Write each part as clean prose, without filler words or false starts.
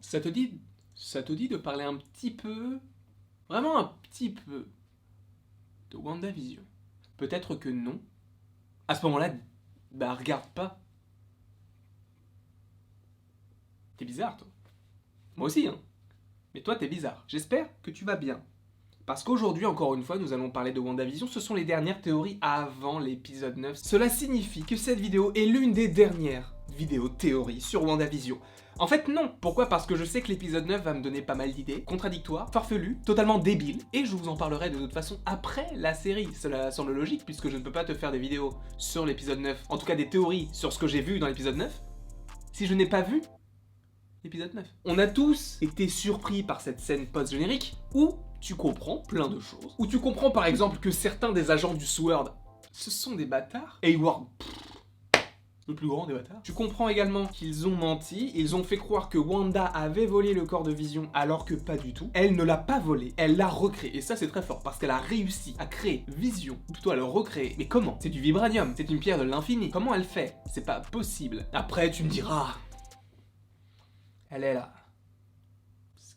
ça te dit de parler un petit peu, vraiment un petit peu, de WandaVision? Peut-être que non. À ce moment-là, bah regarde pas. T'es bizarre, toi. Moi aussi, hein. Mais toi, t'es bizarre. J'espère que tu vas bien. Parce qu'aujourd'hui, encore une fois, nous allons parler de WandaVision. Ce sont les dernières théories avant l'épisode 9. Cela signifie que cette vidéo est l'une des dernières vidéos théories sur WandaVision. En fait, non. Pourquoi? Parce que je sais que l'épisode 9 va me donner pas mal d'idées, contradictoires, farfelues, totalement débiles, et je vous en parlerai de toute façon après la série. Cela semble logique, puisque je ne peux pas te faire des vidéos sur l'épisode 9, en tout cas des théories sur ce que j'ai vu dans l'épisode 9, si je n'ai pas vu l'épisode 9. On a tous été surpris par cette scène post-générique, où tu comprends plein de choses, où tu comprends par exemple que certains des agents du SWORD, ce sont des bâtards, Hayward, le plus grand des bâtards. Tu comprends également qu'ils ont menti, ils ont fait croire que Wanda avait volé le corps de Vision alors que pas du tout. Elle ne l'a pas volé, elle l'a recréé. Et ça c'est très fort parce qu'elle a réussi à créer Vision, ou plutôt à le recréer. Mais comment? C'est du vibranium, c'est une pierre de l'infini. Comment elle fait? C'est pas possible. Après tu me diras, elle est là.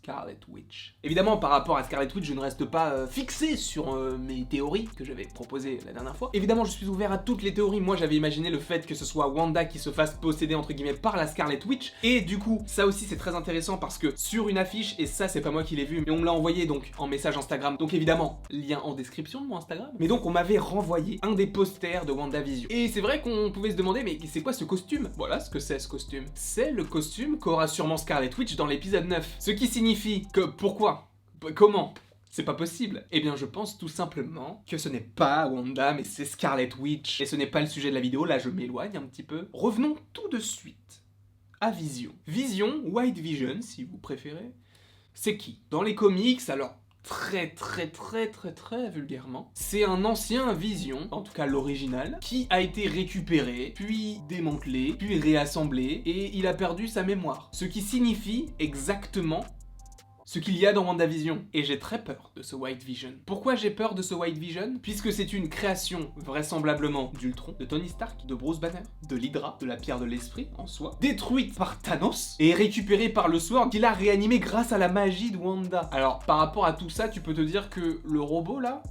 Scarlet Witch. Évidemment, par rapport à Scarlet Witch, je ne reste pas fixé sur mes théories que j'avais proposées la dernière fois. Évidemment, je suis ouvert à toutes les théories. Moi, j'avais imaginé le fait que ce soit Wanda qui se fasse posséder, entre guillemets, par la Scarlet Witch. Et du coup, ça aussi, c'est très intéressant parce que sur une affiche, et ça, c'est pas moi qui l'ai vu, mais on me l'a envoyé donc en message Instagram. Donc évidemment, lien en description de mon Instagram. Mais donc, on m'avait renvoyé un des posters de WandaVision. Et c'est vrai qu'on pouvait se demander, mais c'est quoi ce costume? Voilà ce que c'est, ce costume. C'est le costume qu'aura sûrement Scarlet Witch dans l'épisode 9. Ce qui signifie que pourquoi? Comment? C'est pas possible. Eh bien, je pense tout simplement que ce n'est pas Wanda, mais c'est Scarlet Witch. Et ce n'est pas le sujet de la vidéo, là je m'éloigne un petit peu. Revenons tout de suite à Vision. Vision, White Vision, si vous préférez, c'est qui? Dans les comics, alors très vulgairement, c'est un ancien Vision, en tout cas l'original, qui a été récupéré, puis démantelé, puis réassemblé, et il a perdu sa mémoire. Ce qui signifie exactement ce qu'il y a dans WandaVision. Et j'ai très peur de ce White Vision. Pourquoi j'ai peur de ce White Vision? Puisque c'est une création vraisemblablement d'Ultron, de Tony Stark, de Bruce Banner, de l'Hydra, de la pierre de l'esprit en soi, détruite par Thanos et récupérée par le SWORD qu'il a réanimé grâce à la magie de Wanda. Alors par rapport à tout ça, tu peux te dire que le robot là,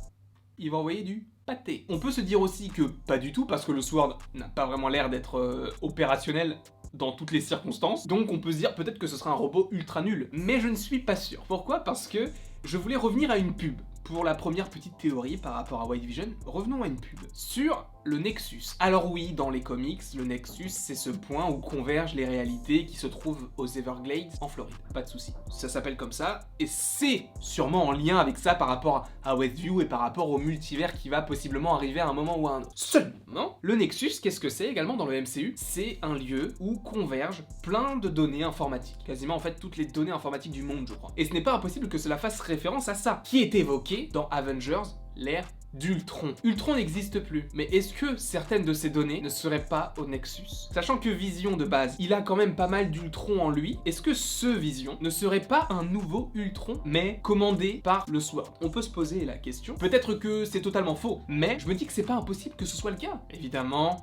il va envoyer du pâté. On peut se dire aussi que pas du tout, parce que le SWORD n'a pas vraiment l'air d'être opérationnel dans toutes les circonstances, donc on peut se dire peut-être que ce sera un robot ultra nul, mais je ne suis pas sûr. Pourquoi? Parce que je voulais revenir à une pub. Pour la première petite théorie par rapport à White Vision, revenons à une pub. Sur le Nexus. Alors oui, dans les comics, le Nexus, c'est ce point où convergent les réalités qui se trouvent aux Everglades, en Floride. Pas de souci. Ça s'appelle comme ça, et c'est sûrement en lien avec ça par rapport à Westview et par rapport au multivers qui va possiblement arriver à un moment ou à un autre. Seulement, le Nexus, qu'est-ce que c'est également dans le MCU? C'est un lieu où convergent plein de données informatiques. Quasiment en fait toutes les données informatiques du monde, je crois. Et ce n'est pas impossible que cela fasse référence à ça, qui est évoqué dans Avengers, l'ère d'Ultron. Ultron n'existe plus, mais est-ce que certaines de ces données ne seraient pas au Nexus? Sachant que Vision de base, il a quand même pas mal d'Ultron en lui, est-ce que ce Vision ne serait pas un nouveau Ultron, mais commandé par le SWORD? On peut se poser la question. Peut-être que c'est totalement faux, mais je me dis que c'est pas impossible que ce soit le cas. Évidemment,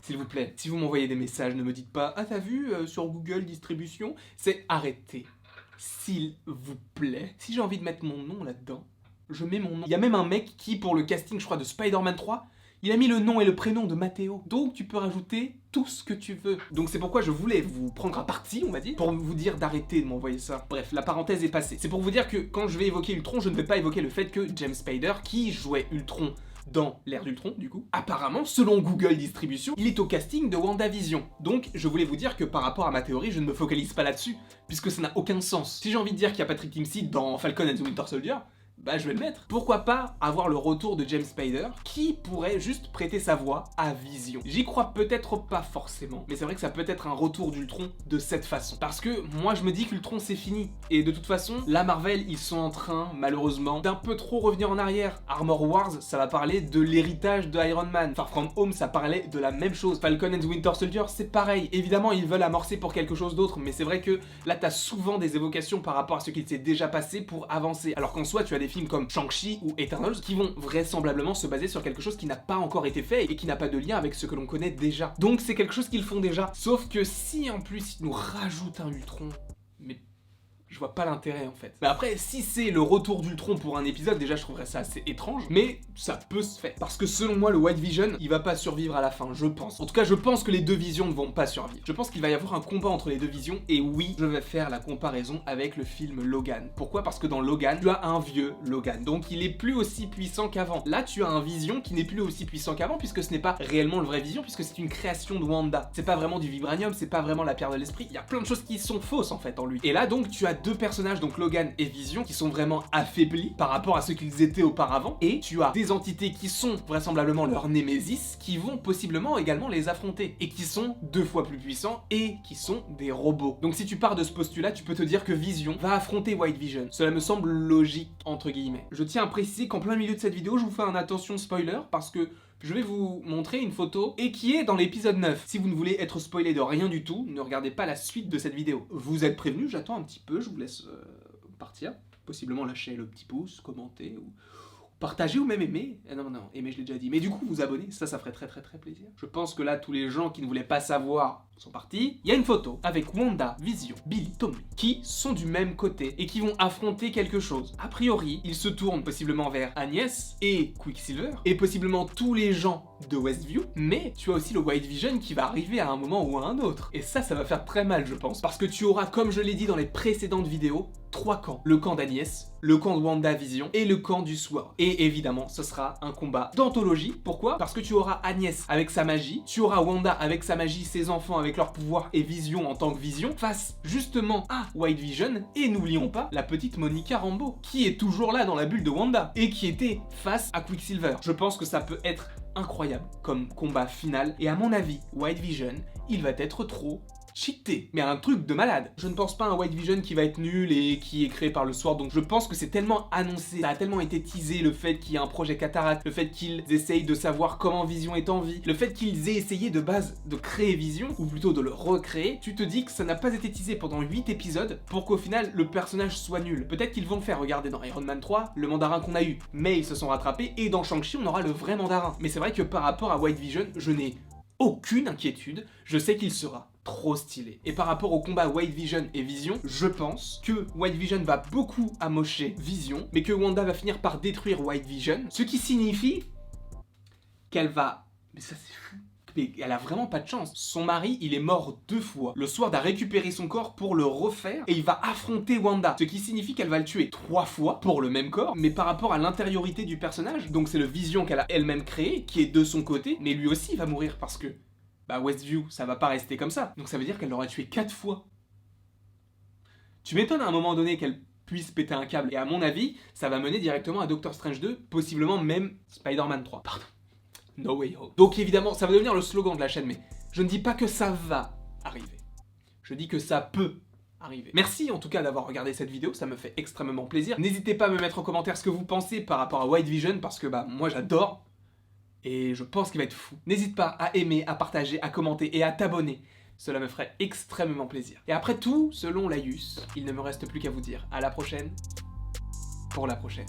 s'il vous plaît, si vous m'envoyez des messages, ne me dites pas « Ah, t'as vu sur Google Distribution ?» C'est arrêtez. S'il vous plaît. Si j'ai envie de mettre mon nom là-dedans, je mets mon nom. Il y a même un mec qui, pour le casting, je crois, de Spider-Man 3, il a mis le nom et le prénom de Matteo. Donc tu peux rajouter tout ce que tu veux. Donc c'est pourquoi je voulais vous prendre à partie, on va dire, pour vous dire d'arrêter de m'envoyer ça. Bref, la parenthèse est passée. C'est pour vous dire que quand je vais évoquer Ultron, je ne vais pas évoquer le fait que James Spader, qui jouait Ultron dans l'ère d'Ultron, du coup, apparemment, selon Google Distribution, il est au casting de WandaVision. Donc, je voulais vous dire que par rapport à ma théorie, je ne me focalise pas là-dessus, puisque ça n'a aucun sens. Si j'ai envie de dire qu'il y a Patrick Timsit dans Falcon and the Winter Soldier, bah je vais le mettre. Pourquoi pas avoir le retour de James Spader qui pourrait juste prêter sa voix à Vision. J'y crois peut-être pas forcément, mais c'est vrai que ça peut être un retour d'Ultron de cette façon. Parce que moi je me dis qu'Ultron c'est fini. Et de toute façon, la Marvel, ils sont en train, malheureusement, d'un peu trop revenir en arrière. Armor Wars, ça va parler de l'héritage de Iron Man. Far From Home, ça parlait de la même chose. Falcon and the Winter Soldier, c'est pareil. Évidemment, ils veulent amorcer pour quelque chose d'autre, mais c'est vrai que là t'as souvent des évocations par rapport à ce qu'il s'est déjà passé pour avancer. Alors qu'en soi, tu as des des films comme Shang-Chi ou Eternals qui vont vraisemblablement se baser sur quelque chose qui n'a pas encore été fait et qui n'a pas de lien avec ce que l'on connaît déjà. Donc c'est quelque chose qu'ils font déjà. Sauf que si en plus ils nous rajoutent un Ultron, mais je vois pas l'intérêt en fait. Mais après, si c'est le retour d'Ultron pour un épisode, déjà je trouverais ça assez étrange, mais ça peut se faire. Parce que selon moi, le White Vision, il va pas survivre à la fin, je pense. En tout cas, je pense que les deux visions ne vont pas survivre. Je pense qu'il va y avoir un combat entre les deux visions, et oui, je vais faire la comparaison avec le film Logan. Pourquoi? Parce que dans Logan, tu as un vieux Logan, donc il est plus aussi puissant qu'avant. Là, tu as un Vision qui n'est plus aussi puissant qu'avant, puisque ce n'est pas réellement le vrai Vision, puisque c'est une création de Wanda. C'est pas vraiment du vibranium, c'est pas vraiment la pierre de l'esprit, il y a plein de choses qui sont fausses en fait en lui. Et là, donc, tu as deux personnages, donc Logan et Vision, qui sont vraiment affaiblis par rapport à ce qu'ils étaient auparavant, et tu as des entités qui sont vraisemblablement leur némésis, qui vont possiblement également les affronter, et qui sont 2 fois plus puissants, et qui sont des robots. Donc si tu pars de ce postulat, tu peux te dire que Vision va affronter White Vision. Cela me semble logique, entre guillemets. Je tiens à préciser qu'en plein milieu de cette vidéo, je vous fais un attention spoiler, parce que je vais vous montrer une photo et qui est dans l'épisode 9. Si vous ne voulez être spoilé de rien du tout, ne regardez pas la suite de cette vidéo. Vous êtes prévenus, j'attends un petit peu, je vous laisse partir. Possiblement lâcher le petit pouce, commenter ou partager ou même aimer. Non, aimer je l'ai déjà dit. Mais du coup, vous abonner, ça ferait très plaisir. Je pense que là, tous les gens qui ne voulaient pas savoir sont partis. Il y a une photo avec Wanda, Vision, Billy, Tommy, qui sont du même côté et qui vont affronter quelque chose. A priori, ils se tournent possiblement vers Agnès et Quicksilver, et possiblement tous les gens de Westview, mais tu as aussi le White Vision qui va arriver à un moment ou à un autre. Et ça va faire très mal, je pense. Parce que tu auras, comme je l'ai dit dans les précédentes vidéos, 3 camps. Le camp d'Agnès, le camp de Wanda Vision et le camp du Sword. Et évidemment, ce sera un combat d'anthologie. Pourquoi? Parce que tu auras Agnès avec sa magie, tu auras Wanda avec sa magie, ses enfants avec leur pouvoir et Vision en tant que Vision, face justement à White Vision, et n'oublions pas la petite Monica Rambeau, qui est toujours là dans la bulle de Wanda, et qui était face à Quicksilver. Je pense que ça peut être incroyable comme combat final, et à mon avis, White Vision, il va être trop cheaté, mais un truc de malade. Je ne pense pas à un White Vision qui va être nul et qui est créé par le Sword, donc je pense que c'est tellement annoncé, ça a tellement été teasé, le fait qu'il y ait un projet Cataract, le fait qu'ils essayent de savoir comment Vision est en vie, le fait qu'ils aient essayé de base de créer Vision, ou plutôt de le recréer, tu te dis que ça n'a pas été teasé pendant 8 épisodes pour qu'au final le personnage soit nul. Peut-être qu'ils vont le faire, regardez dans Iron Man 3, le mandarin qu'on a eu, mais ils se sont rattrapés, et dans Shang-Chi on aura le vrai mandarin. Mais c'est vrai que par rapport à White Vision, je n'ai aucune inquiétude, je sais qu'il sera trop stylé. Et par rapport au combat White Vision et Vision, je pense que White Vision va beaucoup amocher Vision, mais que Wanda va finir par détruire White Vision, ce qui signifie qu'elle va... Mais ça c'est fou. Mais elle a vraiment pas de chance. Son mari, il est mort 2 fois. Le Sword a récupéré son corps pour le refaire et il va affronter Wanda. Ce qui signifie qu'elle va le tuer 3 fois pour le même corps, mais par rapport à l'intériorité du personnage. Donc c'est le Vision qu'elle a elle-même créé, qui est de son côté, mais lui aussi il va mourir parce que... Bah Westview, ça va pas rester comme ça. Donc ça veut dire qu'elle l'aurait tué 4 fois. Tu m'étonnes à un moment donné qu'elle puisse péter un câble. Et à mon avis, ça va mener directement à Doctor Strange 2, possiblement même Spider-Man 3. Pardon. No Way Home. Donc évidemment, ça va devenir le slogan de la chaîne, mais je ne dis pas que ça va arriver. Je dis que ça peut arriver. Merci en tout cas d'avoir regardé cette vidéo, ça me fait extrêmement plaisir. N'hésitez pas à me mettre en commentaire ce que vous pensez par rapport à White Vision, parce que bah moi j'adore. Et je pense qu'il va être fou. N'hésite pas à aimer, à partager, à commenter et à t'abonner. Cela me ferait extrêmement plaisir. Et après tout, selon Laïus, il ne me reste plus qu'à vous dire à la prochaine pour la prochaine.